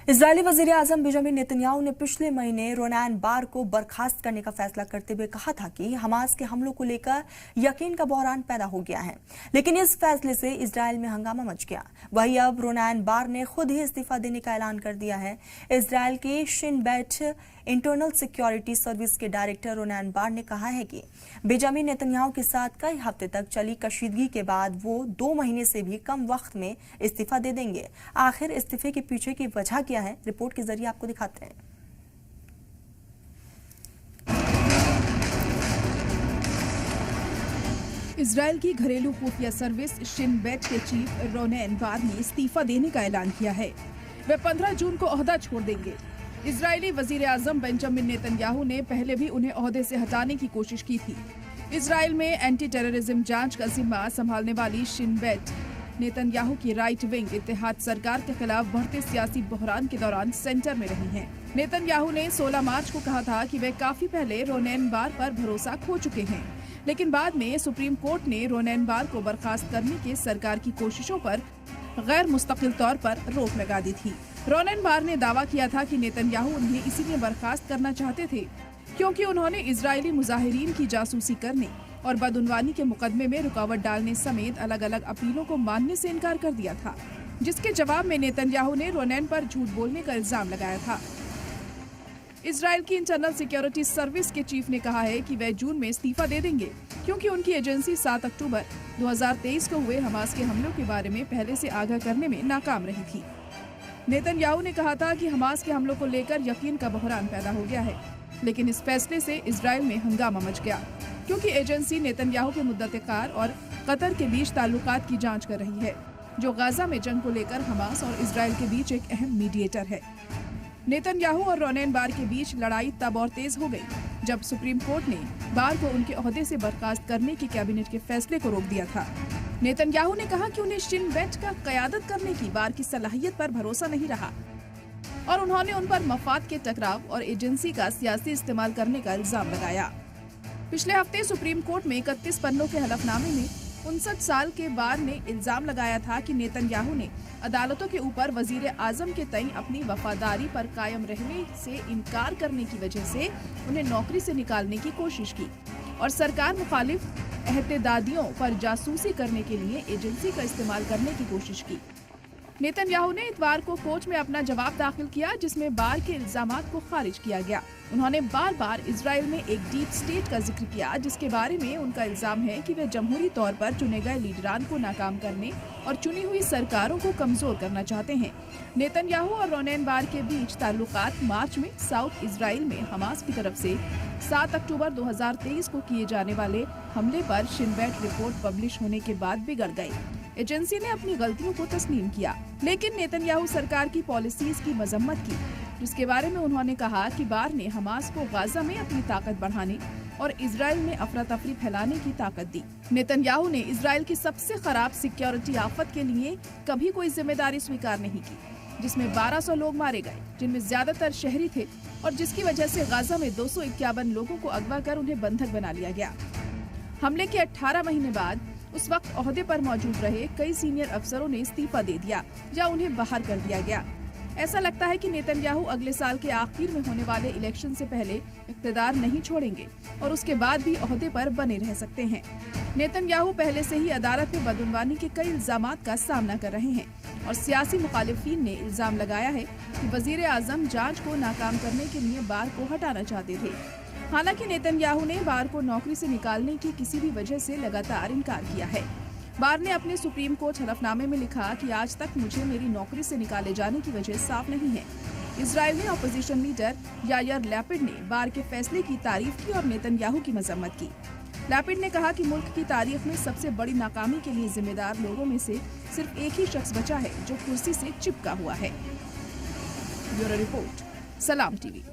Israeli वजीर आजम Benjamin Netanyahu ने पिछले महीने रोनैन बार को बर्खास्त करने का फैसला करते हुए कहा था कि हमास के हमलों को लेकर यकीन का बहरान पैदा हो गया है, लेकिन इस फैसले से इजरायल में हंगामा मच गया। वहीं अब रोनैन बार ने खुद ही इस्तीफा देने का ऐलान कर दिया है। इजरायल के Shin Bet internal security service के डायरेक्टर रोनैन बार ने कहा है कि बेंजामिन नेतन्याहू के साथ कई हफ्ते तक चली कशीदगी के बाद वो 2 महीने से भी कम वक्त में इस्तीफा दे देंगे। आखिर इस्तीफे के पीछे की वजह क्या है, रिपोर्ट के जरिए आपको दिखाते हैं। इजरायल की घरेलू खुफिया सर्विस शिन बेट के चीफ रोनैन बार ने इस्तीफा देने का ऐलान किया है। वे 15 जून को ओहदा छोड़ देंगे। इजरायली वजीर आजम बेंजामिन नेतन्याहू ने पहले भी उन्हें ओहदे से हटाने की कोशिश की थी। इजरायल में एंटी टेररिज्म जांच का जिम्मा संभालने वाली शिन बेट नेतन्याहू की राइट विंग इत्तेहाद सरकार के खिलाफ बढ़ते सियासी बहरान के दौरान सेंटर में रही हैं। नेतन्याहू ने 16 मार्च को कहा था कि वे काफी पहले रोनैन बार पर भरोसा खो चुके हैं, लेकिन बाद में सुप्रीम कोर्ट ने रोनैन बार को बर्खास्त करने के सरकार की कोशिशों पर गैर मुस्तकिल तौर पर रोक लगा दी थी। रोनैन बार ने दावा किया था कि नेतन्याहू उन्हें इसीलिए बर्खास्त करना चाहते थे क्योंकि उन्होंने इजरायली मुजाहिरीन की जासूसी करने और बदउनवानी के मुकदमे में रुकावट डालने समेत अलग अलग अपीलों को मानने से इनकार कर दिया था, जिसके जवाब में नेतन्याहू ने रोनैन पर झूठ बोलने का इल्जाम लगाया था। इजरायल की इंटरनल सिक्योरिटी सर्विस के चीफ ने कहा है कि वे जून में इस्तीफा दे देंगे क्योंकि उनकी एजेंसी 7 अक्टूबर 2023 को हुए हमास के हमलों के बारे में पहले से आगाह करने में नाकाम रही थी। नेतन्याहू ने कहा था कि हमास के हमलों को लेकर यकीन का बहरान पैदा हो गया है, लेकिन इस फैसले से इजरायल में हंगामा मच गया क्योंकि एजेंसी नेतन्याहू के मुद्दत-ए-कार और कतर के बीच ताल्लुकात की जांच कर रही है, जो गाजा में जंग को लेकर हमास और इजरायल के बीच एक अहम मीडिएटर है। नेतन्याहू और रोनैन बार के बीच लड़ाई तब और तेज हो गई जब सुप्रीम कोर्ट ने बार को उनके ओहदे से बर्खास्त करने के कैबिनेट के फैसले को रोक दिया था। नेतन्याहू ने कहा कि उन्हें शिन बेट का क़यादत करने की बार की सलाहियत पर भरोसा नहीं रहा और उन्होंने उन पर मफाद के टकराव और एजेंसी का सियासी इस्तेमाल करने का इल्जाम लगाया। पिछले हफ्ते सुप्रीम कोर्ट में 31 पन्नों के हलफनामे में 59 साल के बार ने इल्जाम लगाया था कि नेतन्याहू ने अदालतों के ऊपर वजीर आजम के तय अपनी वफादारी पर कायम रहने से इनकार करने की वजह से उन्हें नौकरी से निकालने की कोशिश की और सरकार मुखालिफ एहतेदादियों पर जासूसी करने के लिए एजेंसी का इस्तेमाल करने की कोशिश की। नेतन्याहू ने इतवार को कोर्ट में अपना जवाब दाखिल किया, जिसमें बार के इल्जामात को खारिज किया गया। उन्होंने बार बार इजरायल में एक डीप स्टेट का जिक्र किया, जिसके बारे में उनका इल्जाम है कि वे जमहूरी तौर पर चुने गए लीडरान को नाकाम करने और चुनी हुई सरकारों को कमजोर करना चाहते हैं। नेतन्याहू और रोनैन बार के बीच ताल्लुकात मार्च में साउथ इजराइल में हमास की तरफ से 7 अक्टूबर 2023 को किए जाने वाले हमले पर शिन बेट रिपोर्ट पब्लिश होने के बाद बिगड़ गई। एजेंसी ने अपनी गलतियों को तस्लीम किया, लेकिन नेतन्याहू सरकार की पॉलिसीज की मजम्मत की, जिसके बारे में उन्होंने कहा कि बार ने हमास को गाजा में अपनी ताकत बढ़ाने और इजरायल में अफरा तफरी फैलाने की ताकत दी। नेतन्याहू ने इजरायल की सबसे खराब सिक्योरिटी आफत के लिए कभी कोई जिम्मेदारी स्वीकार नहीं की, जिसमें 1200 लोग मारे गए, जिनमें ज्यादातर शहरी थे और जिसकी वजह से गाजा में 251 लोगों को अगवा कर उन्हें बंधक बना लिया गया। हमले के 18 महीने बाद उस वक्त ओहदे पर मौजूद रहे कई सीनियर अफसरों ने इस्तीफा दे दिया या उन्हें बाहर कर दिया गया। ऐसा लगता है कि नेतन्याहू अगले साल के आखिर में होने वाले इलेक्शन से पहले इख्तियार नहीं छोड़ेंगे और उसके बाद भी ओहदे पर बने रह सकते हैं। नेतन्याहू पहले से ही अदालत में बदउनवानी के कई इल्जामात का सामना कर रहे हैं और सियासी मुखालिफिन ने इल्जाम लगाया है कि वजीर आजम जांच को नाकाम करने के लिए बार को हटाना चाहते थे। हालांकि नेतन्याहू ने बार को नौकरी से निकालने की किसी भी वजह से लगातार इनकार किया है। बार ने अपने सुप्रीम कोर्ट हलफनामे में लिखा कि आज तक मुझे मेरी नौकरी से निकाले जाने की वजह साफ नहीं है। इजरायल में अपोजिशन लीडर यायर लैपिड ने बार के फैसले की तारीफ की और नेतन्याहू की मजम्मत की। लैपिड ने कहा कि मुल्क की तारीख में सबसे बड़ी नाकामी के लिए जिम्मेदार लोगों में से सिर्फ एक ही शख्स बचा है जो कुर्सी से चिपका हुआ है। ब्यूरो रिपोर्ट, सलाम टीवी।